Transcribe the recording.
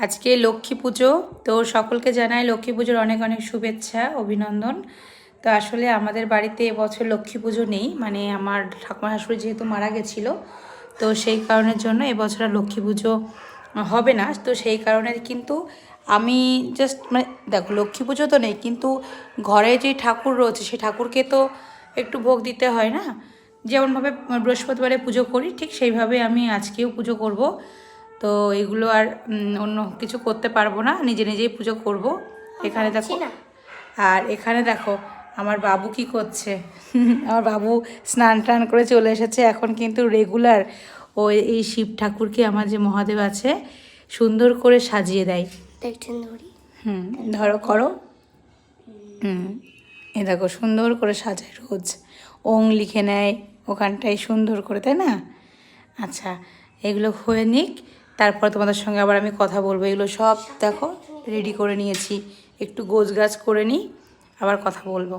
আজকে লক্ষ্মী পুজো, তো সকলকে জানাই লক্ষ্মী পুজোর অনেক অনেক শুভেচ্ছা, অভিনন্দন। তো আসলে আমাদের বাড়িতে এবছর লক্ষ্মী পুজো নেই, মানে আমার ঠাকুমা শাশুড়ি যেহেতু মারা গেছিলো, তো সেই কারণের জন্য এবছর আর লক্ষ্মী পুজো হবে না। তো সেই কারণে কিন্তু আমি জাস্ট মানে দেখো, লক্ষ্মী পুজো তো নেই, কিন্তু ঘরে যে ঠাকুর রয়েছে সেই ঠাকুরকে তো একটু ভোগ দিতে হয় না। যেমনভাবে বৃহস্পতিবারে পুজো করি ঠিক সেইভাবে আমি আজকেও পুজো করব। তো এগুলো আর অন্য কিছু করতে পারবো না, নিজে নিজেই পুজো করব। এখানে দেখো, আর এখানে দেখো আমার বাবু কি করছে। আমার বাবু স্নান টান করে চলে এসেছে, এখন কিন্তু রেগুলার ও এই শিব ঠাকুরকে, আমার যে মহাদেব আছে, সুন্দর করে সাজিয়ে দেয়। ধরো করো। এ দেখো সুন্দর করে সাজায় রোজ, ওং লিখে নেয় ওখানটায় সুন্দর করে, তাই না? আচ্ছা, এগুলো হয়ে নিক, তারপর তোমাদের সঙ্গে আবার আমি কথা বলবো। এগুলো সব দেখো রেডি করে নিয়েছি, একটু গোছগাছ করে নিই, আবার কথা বলবো।